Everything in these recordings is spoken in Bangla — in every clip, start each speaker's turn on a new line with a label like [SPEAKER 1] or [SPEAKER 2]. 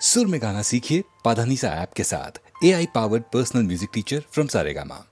[SPEAKER 1] सुर में गाना सीखिए पाधानीसा ऐप के साथ। AI powered personal music teacher from Saregama.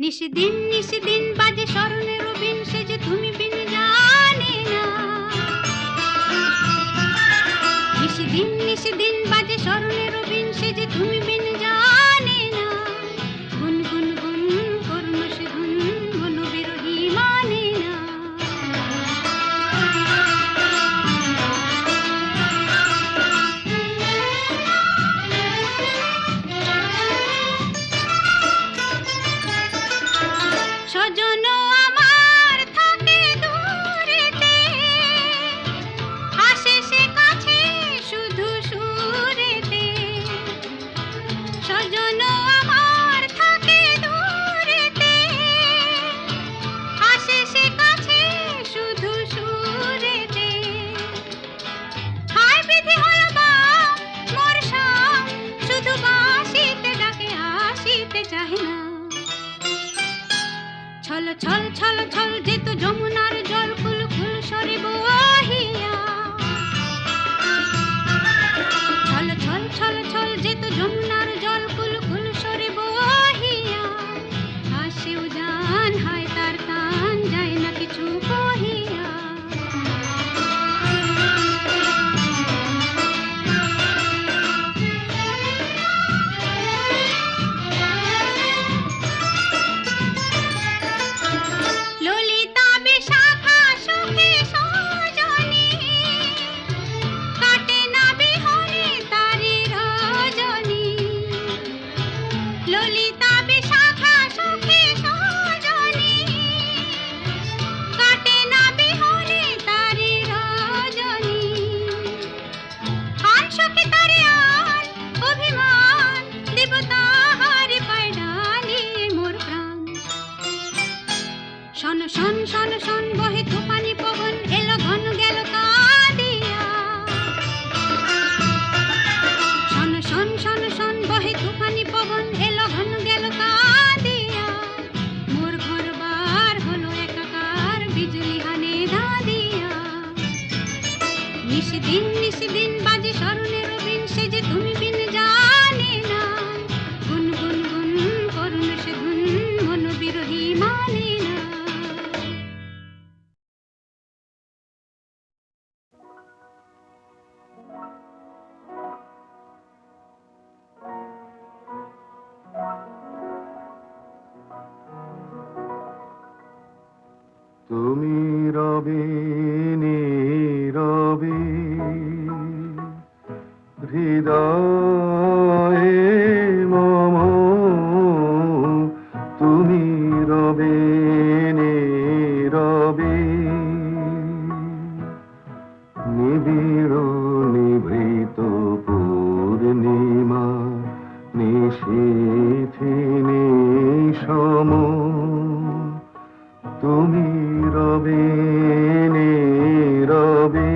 [SPEAKER 2] নিশদিন বাজে স্মরণের বিন সে যে তুমি বিন জানে না। নিশদিন বাজে স্মরণের বিন সে যে তুমি বিন জানে না। গুন গুন গুন করুণ সে ধুন মন বিরহী মানে না। সজন আমার থাকে দূরেতে, আসে সে কাছে শুধু সুরেতে। নিশ দিন বাজে স্মরণের বিন সে যে তুমি বিন জানে না গুন গুন গুন করুণ সে ধুন মন বিরহী মানে না
[SPEAKER 3] তুমি রবে নীরবে হৃদয়ে মম তুমি রবে নীরবে নিবিড় নিভৃত পূর্ণিমা নিশীথি নিশম তুমি রবে নীরবে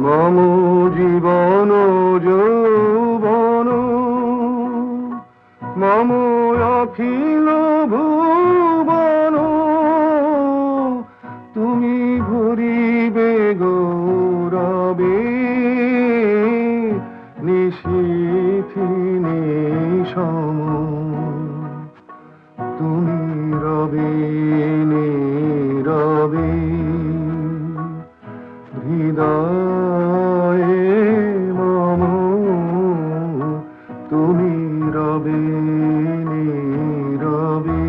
[SPEAKER 3] মম জীবন যৌবন মম অখিল ভুবন তুমি ভরিবে গৌরবে নিশীথি নিশম তুমি রবে নীরবে হৃদয়ে মম তুমি রবে নীরবে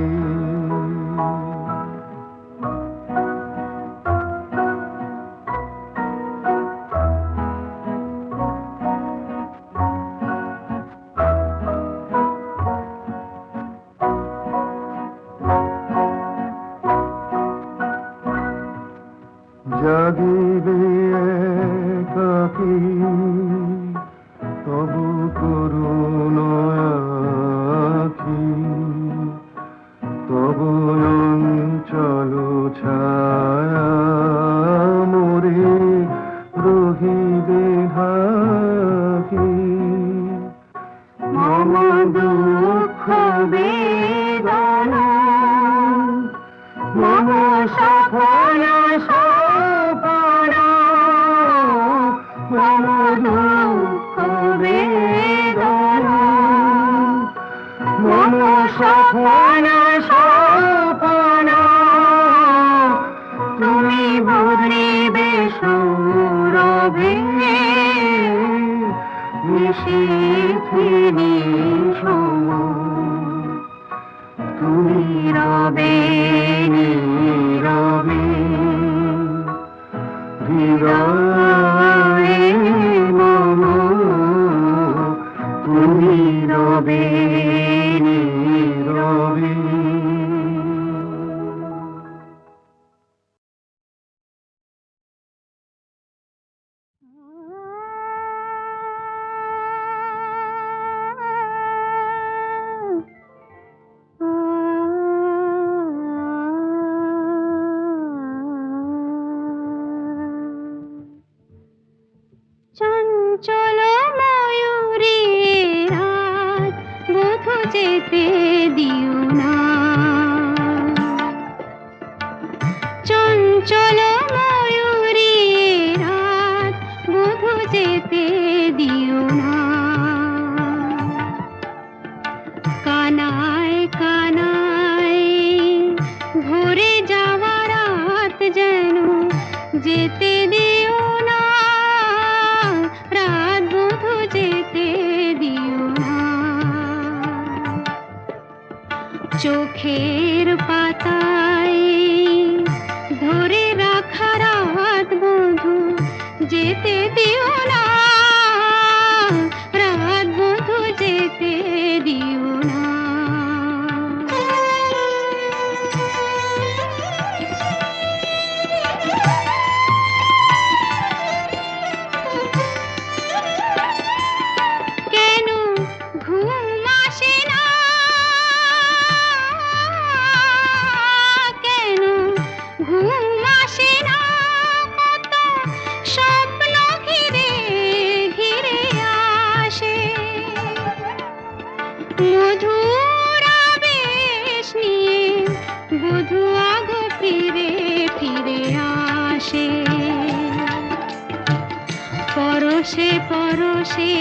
[SPEAKER 3] জাগিবে একাকী তবু করুণ আখি তবু অঞ্চল ছায়া মোরে রহিবে ঢাকি মম দুঃখ বেদনা মম সফল সপনা মম দুঃখ বেদনা মম সফল সপনা তুমি ভরিবে সৌরভে নিশীথি নিশম তুমি রবে নীরবে হৃদয়ে মম তুমি রবে নীরবে
[SPEAKER 2] চঞ্চল ময়ূরী রাত বধূ যেতে দিও না চঞ্চল ময়ূরী রাত বধূ যেতে দিও না কানায় কানায় ভরে যাওয়া রাত যেন যেতে দিও না রাত বধূ যেতে দিও না চোখের পাতায় ধরে রাখা রাত বধূ যেতে দিও না রাত বধূ যেতে দিও না কেন ঘুম আসে না পরশে পরশে পরশে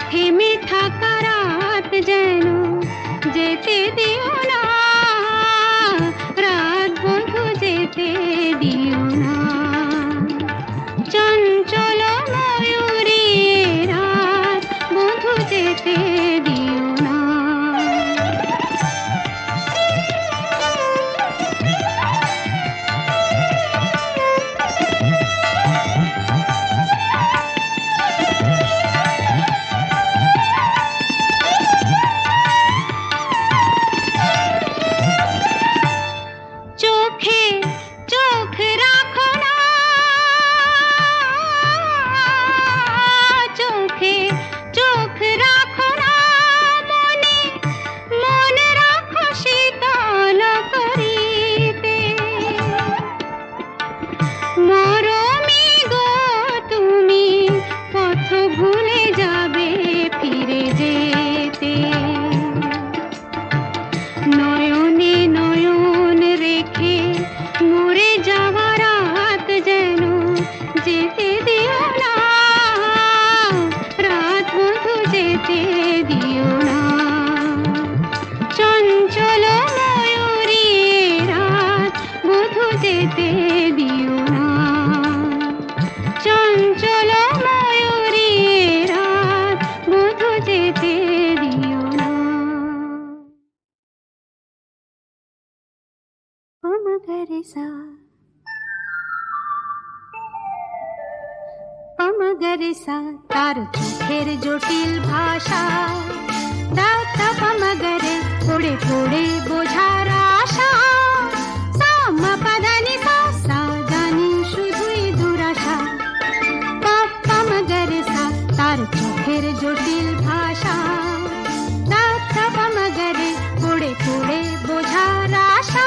[SPEAKER 2] থেমে থাকা রাত যেন যেতে দিও না, রাত বন্ধু যেতে দিও না। চঞ্চল ময়ূরী রাত বন্ধু যেতে দিও না। চোখে চোখ রাখো না, চোখে চোখ রাখো না, মনে মনে রাখো শীতল করিতে। মরমী গো তুমি পথ ভুলে যাবে ফিরে যেতে। নয়নে নয়ন রেখে মরে যাওয়া রাত যেন যেতে দিও না, রাত বন্ধু যেতে দিও না। চঞ্চল ময়ূরী রাত বন্ধু যেতে দিও না। চঞ্চল ময়ূরী রাত বন্ধু যেতে দিও না। পমগরেসা পমগরেসা তার চোখের জটিল ভাষা, দাতা পমগরে পড়ে পড়ে বোঝার আশা। সামা পাদানি সা সা জানি শুধুই দুরাশা। পমগরেসা তার চোখের জটিল ভাষা, দাতা পমগরে পড়ে পড়ে বোঝার আশা।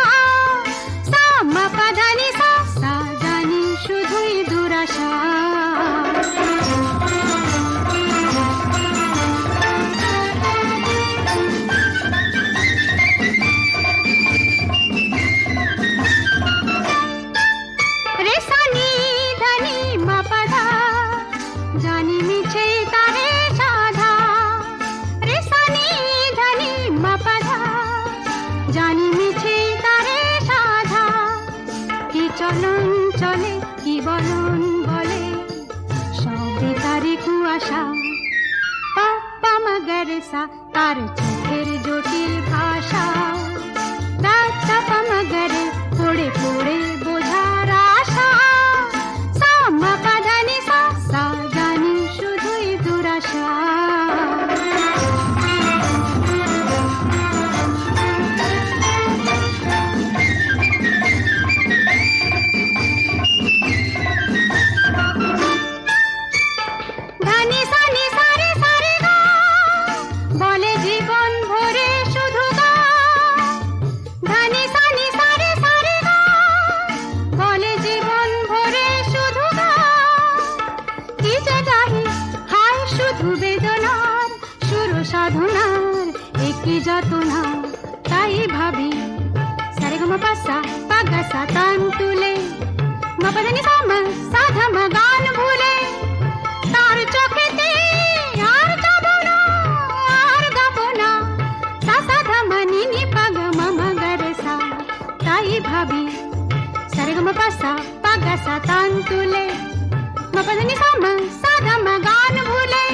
[SPEAKER 2] সামা পাদানি সা সা জানি শুধুই দুরাশা। রেসা নি ধনি মা পাধা জানি মিছে তারে সাধা। রেসা নি ধনি মা পাধা জানি মিছে তারে সাধা। কি চলন চলে কি বলন বলে সবে তারে কুয়াশা। পমগরেসা তার চোখের জটিল ভাষা, দাতা পমগরে পড়ে পড়ে বোঝার আশা। সামা পাদানি সা সা জানি শুধুই দুরাশা। ধানি সানি সারে সারে গা বলে জীবন ভরে শুধু গা। ধানি সানি সারে সারে গা বলে জীবন ভরে শুধু গা। কি যে গাহি হায় শুধু বেদনার সুর সাধনার একই যাতনা। তাই ভাবি সারে গা মা পাসা পাগাসা তান তুলে মা পাদানি সামা সাধা মা গান ভুলে। তার চোখেতে আর যাব না আর গাব না সা সা ধা মা নি নি পা গা মা মা গা রে সা। তাই ভাবি সারে গা মা পাসা পাগাসা তান তুলে মা পাদানি সামা সাধা মা গান ভুলে।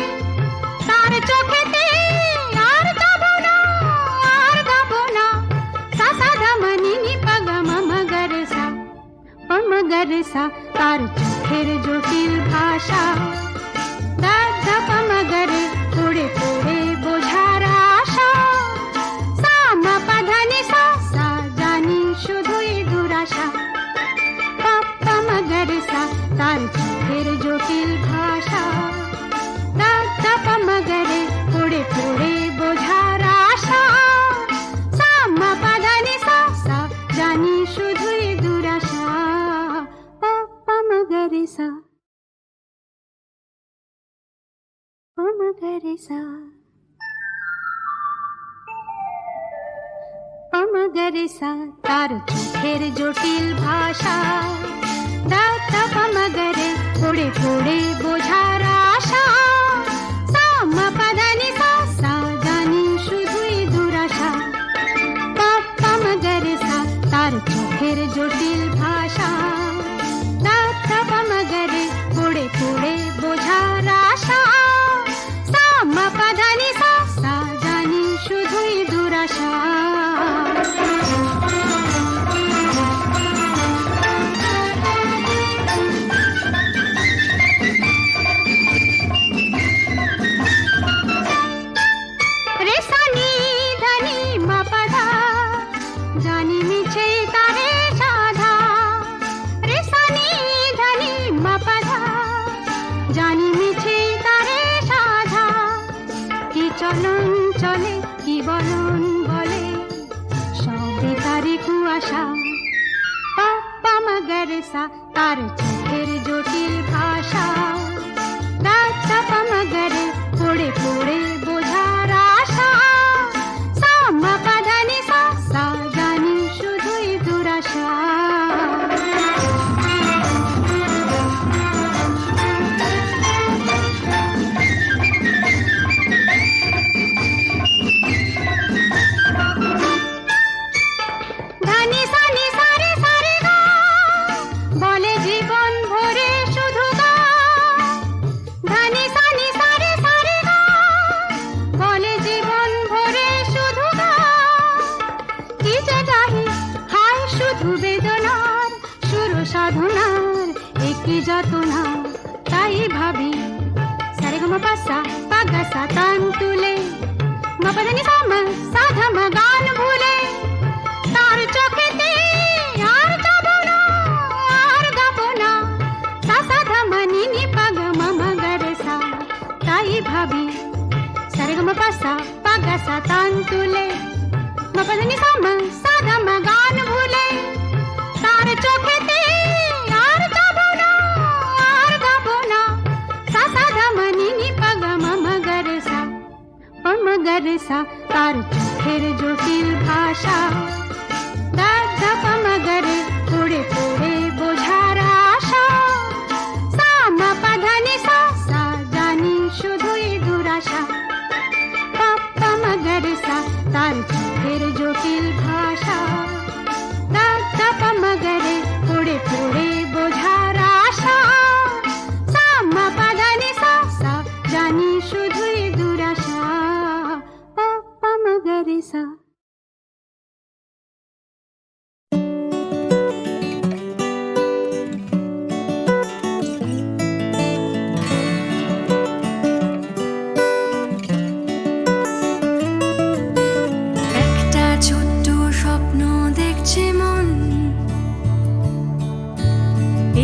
[SPEAKER 2] তার চোখেতে আর যাব না আর গাব না সা সা ধা মা নি নি পা গা মা মা গা রে সা। পমগরেসা তার চোখের জটিল ভাষা, দাদা পমগরে পড়ে পড়ে বোঝার আশা। সামা পাধানি সা সা জানি শুধুই দুরাশা। পমগরেসা তার চোখের জটিল ভাষা, দাদা পমগরে পড়ে পড়ে বোঝার আশা। সামা পাধানি সা সা জানি শুধুই দুরাশা। পমগরেসা পমগরেসা পমগরেসা তার চোখের জটিল ভাষা, পড়ে বোঝার আশা সাম্মা পাদানি সা সা জানি শুধুই দুরাশা পাপ্পা মগরে সা তার চোখের জটিল ভাষা দাপ্পা মগরে পড়ে পড়ে বোঝার আশা সাম্মা পাদানি সা সা জানি শুধুই দুরাশা রেসানি ধানি মাপাধা জানি মিছে তারে সাধা রেসানি ধানি মাপাধা জানি মিছে তারে সাধা কি চলন চলে কি বলন বলে সবে তারে কুয়াশা পাপ্পা মগরে সা তার চোখের জটিল ভাষা দাপ্পা মগরে পড়ে পড়ে বোঝার আশা সাম্মা পাদানি সা সা জানি শুধুই দুরাশা ধানি সানি সারে সারে গা বলে জীবন ভরে শুধু গা ধানি সানি সারে সারে গা বলে জীবন ভরে শুধু গা কি যে গাহি হায় শুধু বেদনার সুর সাধনার একই যাতনা তাই ভাবি সারে গা মা পাসা পাগা সা তান তুলে মা পাদানি সা মা সাধা মা গান ভুলে তার চোখেতে আর যাব না আর গাব না সা সাধা মানি নি পাগ মামা গরে সা তাই ভাবি সারে গা মা পাসা পাগা সা তান তুলে মা পাদানি সা মা সাধা মা গান ভুলে তার চোখেতে আর যাব না আর গাব না সা সাধা মানি নি পাগ মামা গরে সা মগরে সা তার চোখের জটিল ভাষা দাপ্পা মগরে পড়ে পড়ে বোঝার আশা সাম্মা পাদানি সা সা জানি শুধুই দুরাশা পাপ্পা মগরে সা তার চোখের জটিল ভাষা দাপ্পা মগরে পড়ে পড়ে বোঝার আশা সাম্মা পাদানি সা সা জানি শুধুই দুরাশা পাপ্পা মগরে সা
[SPEAKER 4] একটা ছোট্ট স্বপ্ন দেখছে মন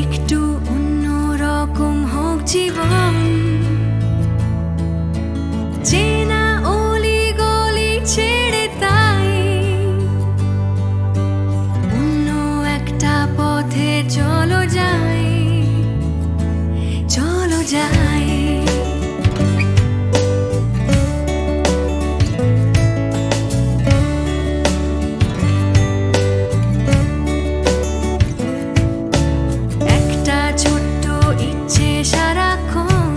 [SPEAKER 4] একটু অন্যরকম হোক জীবন চেনা অলি গলি ছেড়ে তাই অন্য একটা পথে চলো যাই চলো যাই একটা ছোট্ট ইচ্ছে সারাক্ষণ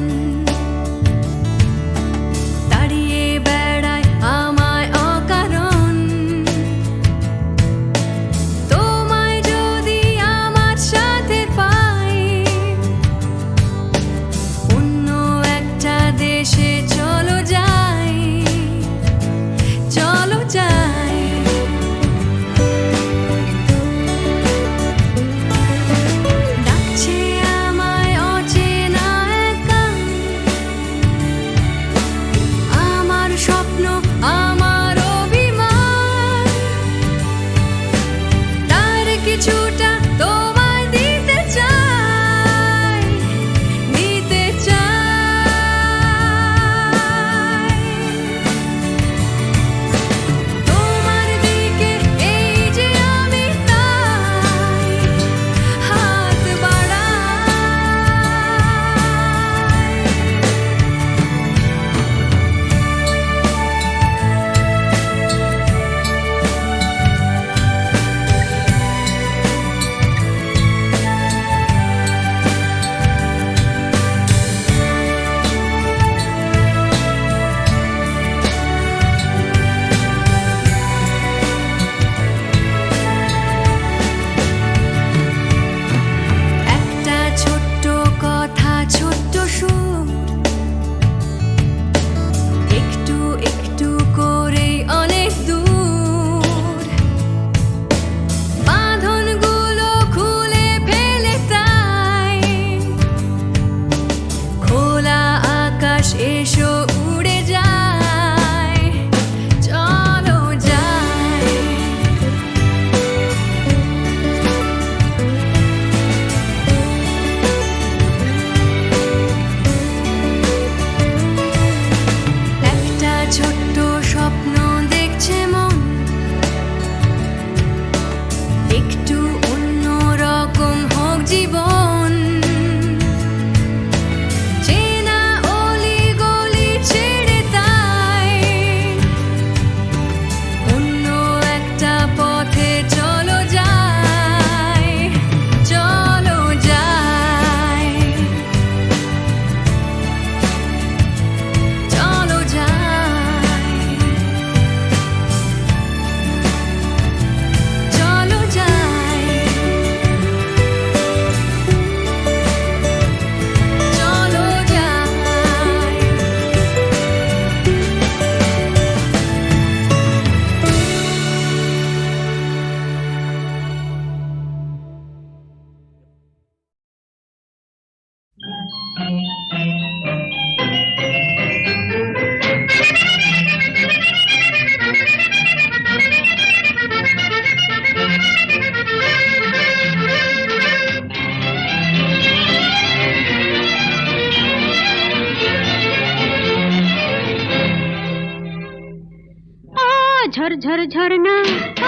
[SPEAKER 2] ঝরঝর ঝরনা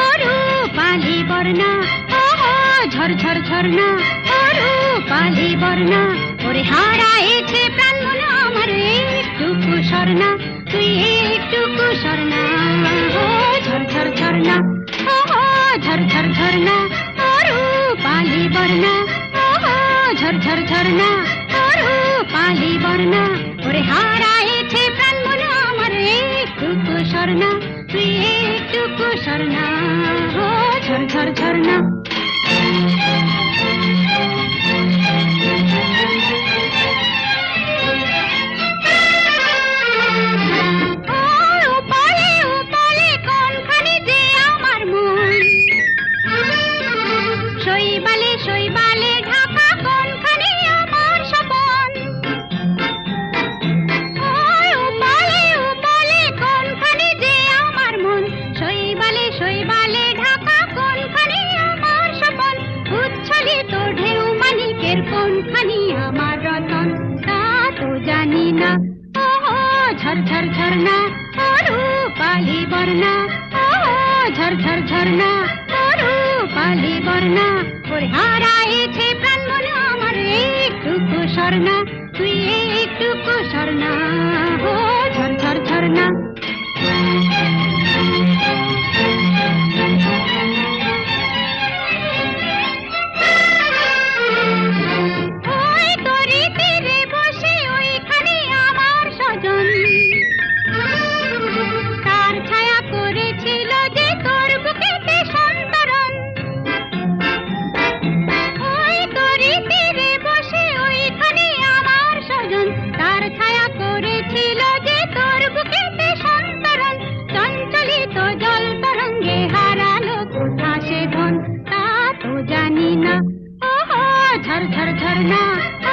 [SPEAKER 2] অরু পালি বর্ণা ও ঝরঝর ঝরনা অরু পালি বর্ণা ওরে হারাইছে প্রাণ মন আমার একটুকু স্বর্ণা তুই একটুকু স্বর্ণা ও ঝরঝর ঝরনা ও ঝরঝর ঝরনা অরু পালি বর্ণা ও ঝরঝর ঝরনা অরু পালি বর্ণা ওরে হারাইছে প্রাণ মন আমার একটুকু স্বর্ণা তুই একটুকু স্বর্ণা ও ঝরঝর ঝরনা শৈবালে ঢাকা কোনখানে আমার স্বপন উপালে কোনখানে যে আমার মন শৈবালে ঢাকা কোনখানে আমার স্বপন উচ্ছ্বলিত ঢেউ মানিকের কোনখানি আমার রতন তা তো জানি না ও ঝরঝর ঝরনা অরু পালি বর্ণা ও ঝরঝর ঝরনা অরু পালি বর্ণা ওরে হারাইছে প্রাণ মন আমার একটুকু স্বর্ণা তুই একটুকু স্বর্ণা ও ঝরঝর ঝরনা ওই তরি তীরে বসে ওইখানে আমার স্বজন তার ছায়া করেছিল যে তোর বুকেতে সন্তরণ ওই তরি তীরে বসে ওইখানে আমার স্বজন তার ছায়া করেছিল যে তোর বুকেতে সন্তরণ চঞ্চলিত জল তরঙ্গে হারালো কোথা সে ধন তা তো জানি না ও ঝরঝর ঝরনা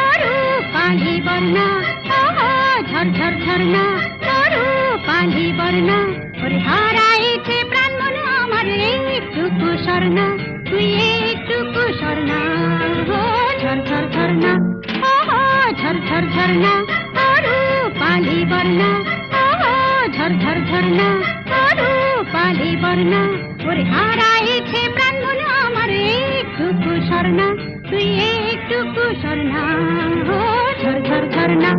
[SPEAKER 2] অরু পালি বর্ণা ও ঝরঝর ঝরনা অরু পালি বর্ণা ওরে হারাইছে প্রাণ মন আমার একটুকু স্বর্ণা তুই একটুকু স্বর্ণা ও ঝরঝর ঝরনা ও ঝরঝর ঝরনা অরু পালি বর্ণা ও ঝরঝর ঝরনা অরু পালি বর্ণা ওরে হারাইছে প্রাণ মন আমার একটুকু স্বর্ণা তুই একটুকু স্বর্ণা ও ঝরঝর ঝরনা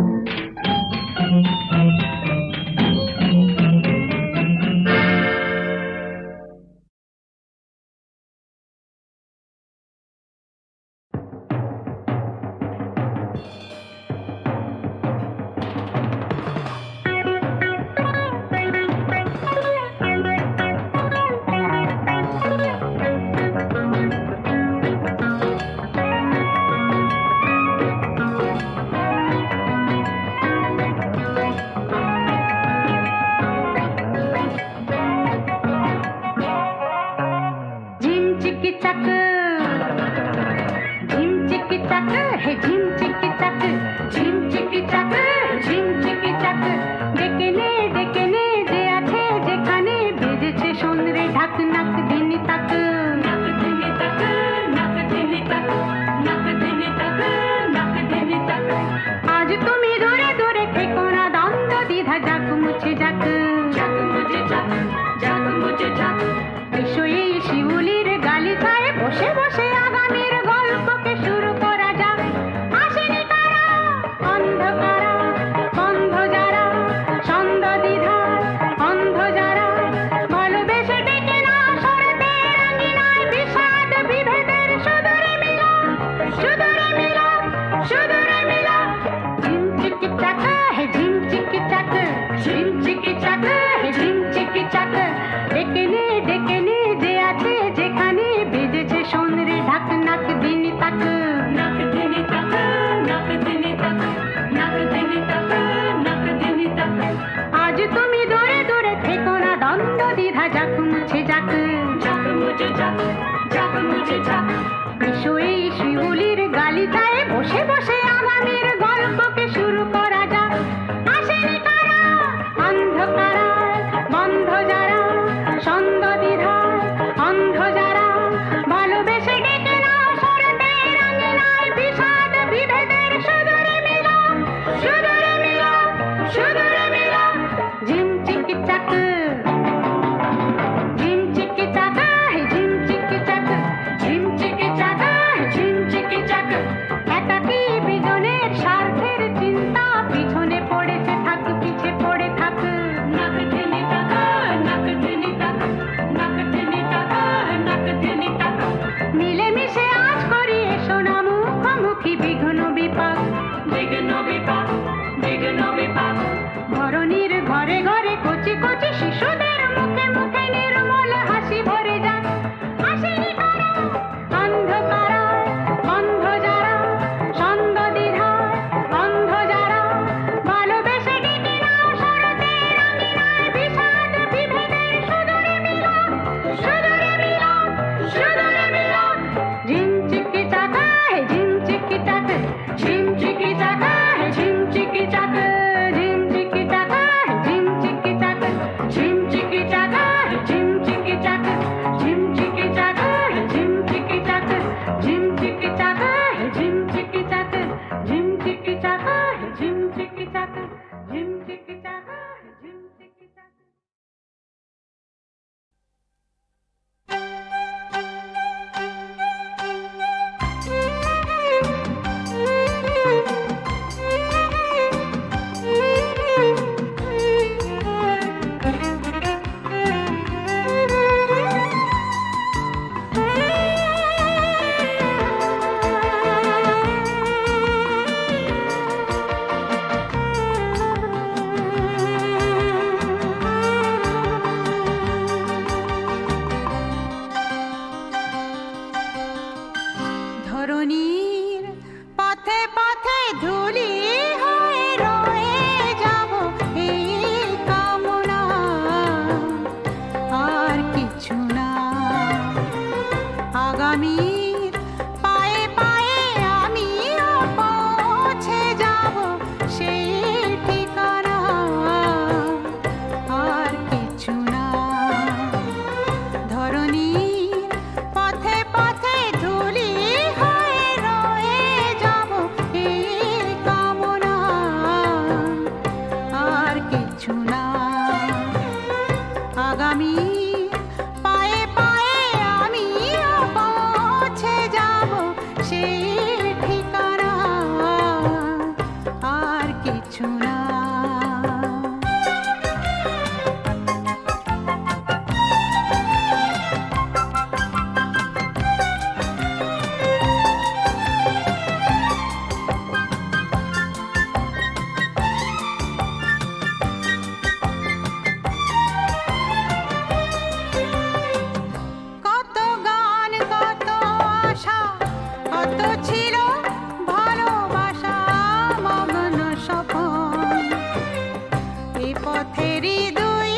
[SPEAKER 2] বসে বসে আগামীর গল্প ঝিমচিকি চাকা ঝিমচিকি চাকা ঝিমচিকি চাকা ঝিমচিকি চাকা ঝিমচিকি চাকা ঝিমচিকি চাকা ঝিমচিকি চাকা ঝিমচিকি চাকা ঝিমচিকি চাকা ঝিমচিকি চাকা ঝিমচিকি চাকা ঝিমচিকি চাকা ঝিমচিকি চাকা ঝিমচিকি চাকা ধরণীর পথে পথে ধুলি হয়ে রয়ে যাব এই কামনা আর কিছু না আগামীর পায়ে পায়ে আমিও পৌঁছে যাব সেই ঠিকানা আর কিছু না ধরণীর পথে পথে ধুলি হয়ে রয়ে যাব এই কামনা আর কিছু না আগামী পায়ে পায়ে আমিও পৌঁছে যাব সেই ঠিকানা আর কিছু না কত গান কত আশা কত ছিল ভালোবাসা মগ্ন স্বপন এই পথেরই দুই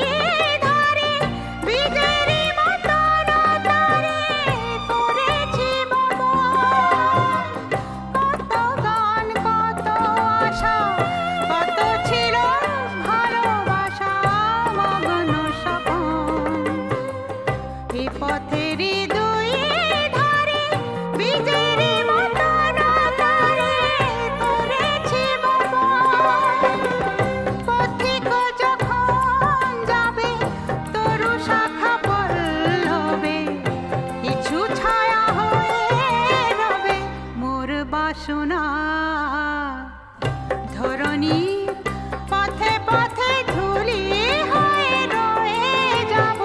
[SPEAKER 2] ধারে বীজেরই মতো নতারে করেছি বপন কত গান কত আশা কত ছিল ভালোবাসা মগ্ন স্বপন এই পথেরই দুই ধারে বীজেরই মতো নতারে করেছি বপন পথিক যখন যাবে তরু শাখা পল্লবে কিছু ছায়া হয়ে রবে মোর বাসনা ধরণীর পথে পথে ধুলি হয়ে রয়ে যাব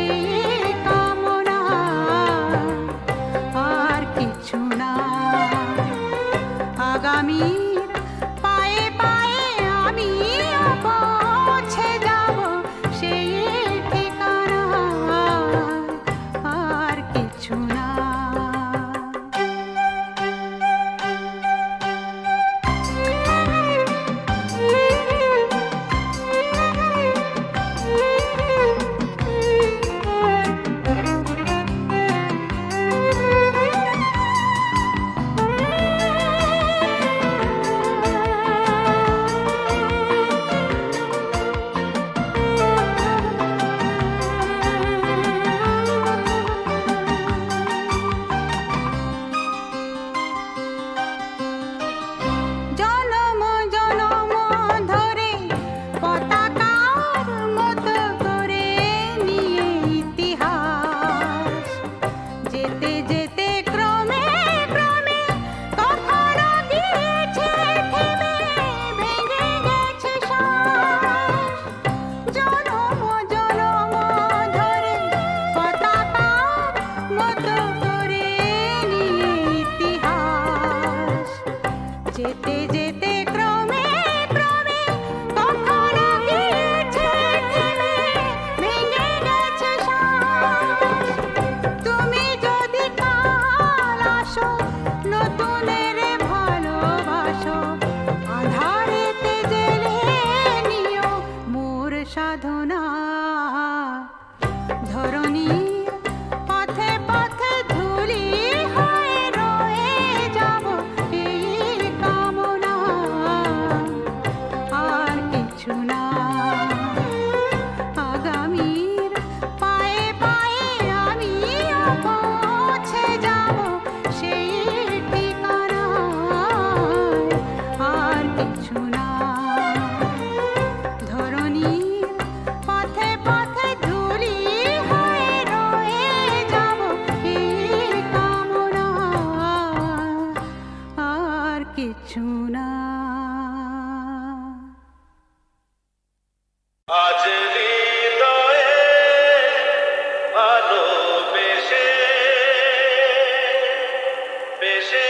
[SPEAKER 2] এই কামনা আর কিছু না আগামীর পায়ে পায়ে আমিও পৌঁছে যাব সেই ঠিকানা আর কিছু না জনম জনম ধরে পতাকার মতো করে নিয়ে ইতিহাস যেতে যেতে ক্রমে ক্রমে কখনো গিয়েছে থেমে ভেঙে গেছে শ্বাস জনম জনম ধরে পতাকার মতো করে নিয়ে ইতিহাস যেতে যেতে ক্রমে ক্রমে কখনো গিয়েছে থেমে ভেঙে গেছে শ্বাস তুমি যদি কাল আসো নতুনের ভালোবাসো আধারেতে জেলে নিও মোর সাধনা ধরণীর পথে পথে ধুলি হয়ে রয়ে যাব এই কিছু না।
[SPEAKER 5] আজ হৃদয়ে ভালোবেসে বেশে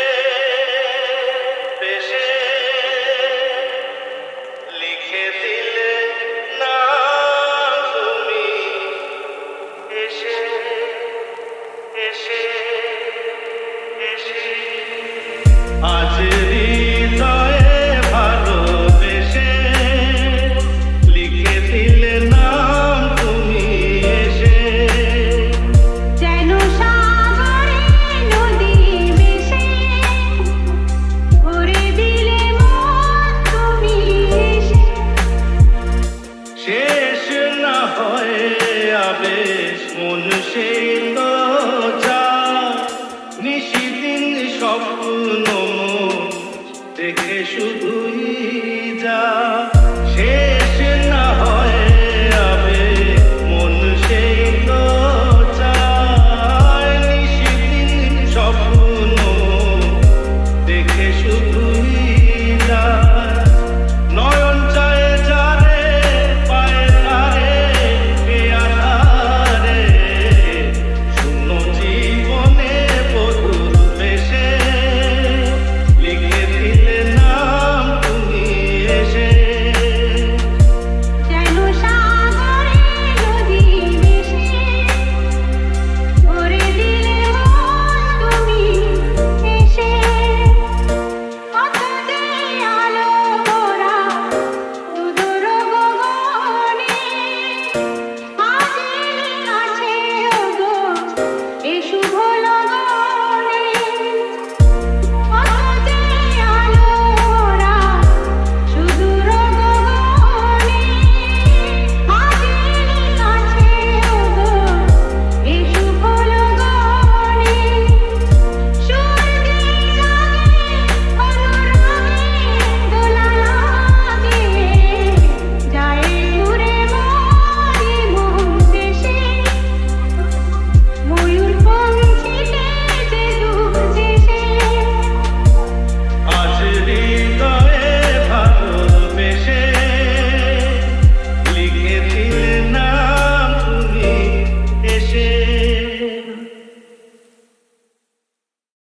[SPEAKER 5] বেশে লিখে দিলে না তুমি এসে এসে এসে আজ